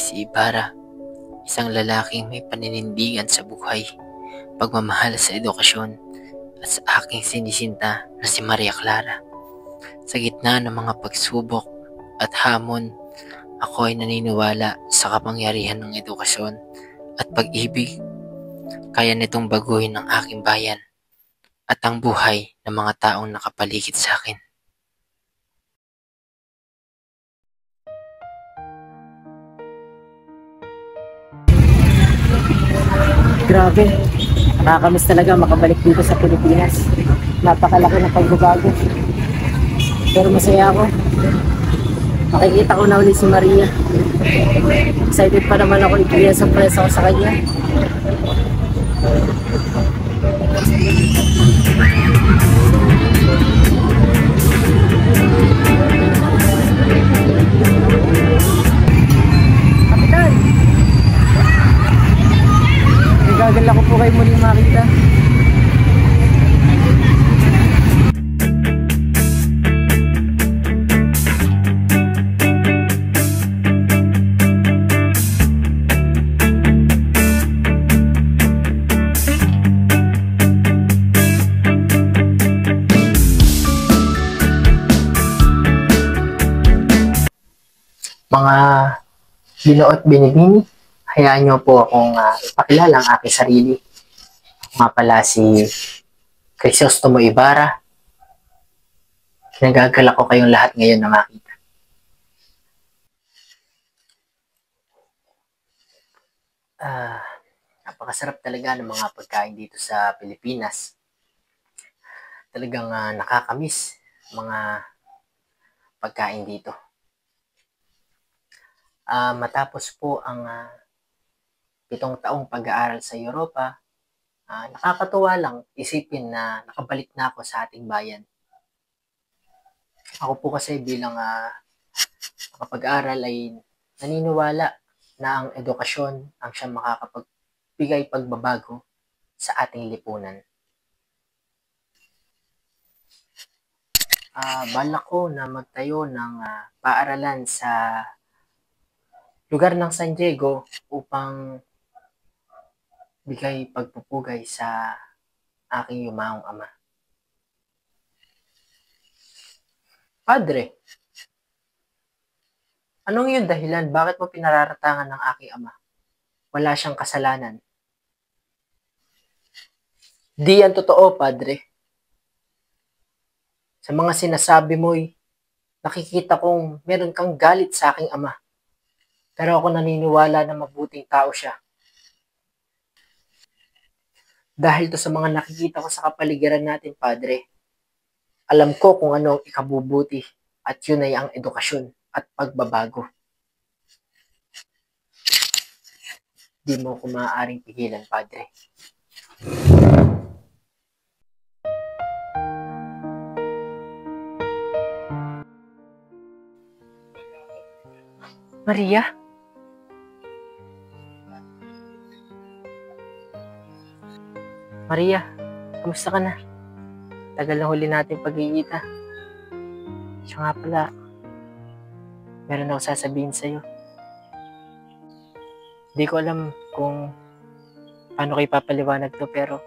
si Ibarra, isang lalaking may paninindigan sa buhay, pagmamahal sa edukasyon, at sa aking sinisinta na si Maria Clara. Sa gitna ng mga pagsubok at hamon, ako ay naniniwala sa kapangyarihan ng edukasyon at pag-ibig. Kaya nitong baguhin ang aking bayan at ang buhay ng mga taong nakapaligid sa akin. Grabe, nakakamiss talaga makabalik dito sa Pilipinas. Napakalaki ng pagbabago. Pero masaya ako. Makikita ko na ulit si Maria. Excited pa naman ako ibigay ang surpresa ko sa kanya. Kapitan! Nagagala ko po kayo muling makita. Mga Ginoo at Binibini, hayaan niyo po akong ipakilala ang aking sarili. Ako nga pala si Crisostomo Ibarra. Kinagagalak ko kayong lahat ngayon na makita. Napakasarap talaga ng mga pagkain dito sa Pilipinas. Talagang nakakamiss mga pagkain dito. Matapos po ang 7 taong pag-aaral sa Europa, nakakatuwa lang isipin na nakabalik na ako sa ating bayan. Ako po kasi bilang nakapag-aral ay naniniwala na ang edukasyon ang siyang makakapagbigay pagbabago sa ating lipunan. Balak ko na magtayo ng paaralan sa lugar ng San Diego upang bigay pagpupugay sa aking yumaong ama. Padre, anong yung dahilan? Bakit mo pinararatangan ng aking ama? Wala siyang kasalanan. Di yan totoo, Padre. Sa mga sinasabi mo'y nakikita kong meron kang galit sa aking ama. Pero ako naniniwala na mabuting tao siya. Dahil to sa mga nakikita ko sa kapaligiran natin, Padre, alam ko kung ano ang ikabubuti at yun ay ang edukasyon at pagbabago. Di mo ko maaaring pigilan, Padre. Maria? Maria, kamusta ka na? Tagal na huli natin pagkikita. Siya nga pala, meron ako sasabihin sa'yo. Hindi ko alam kung paano kayo papaliwanag to, pero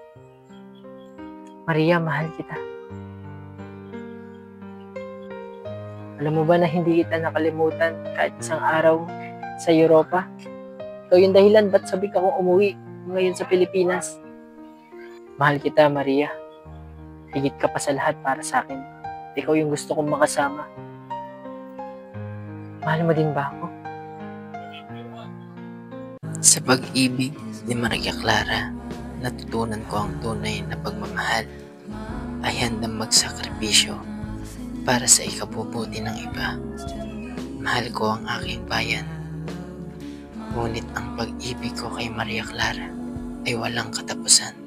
Maria, mahal kita. Alam mo ba na hindi kita nakalimutan kahit isang araw sa Europa? Ikaw yung dahilan ba't sabi ka kong umuwi ngayon sa Pilipinas. Mahal kita, Maria. Higit ka pa sa lahat para sa akin. Ikaw yung gusto kong makasama. Mahal mo din ba ako? Sa pag-ibig ni Maria Clara, natutunan ko ang tunay na pagmamahal ay handang magsakripisyo para sa ikabubuti ng iba. Mahal ko ang aking bayan. Ngunit ang pag-ibig ko kay Maria Clara ay walang katapusan.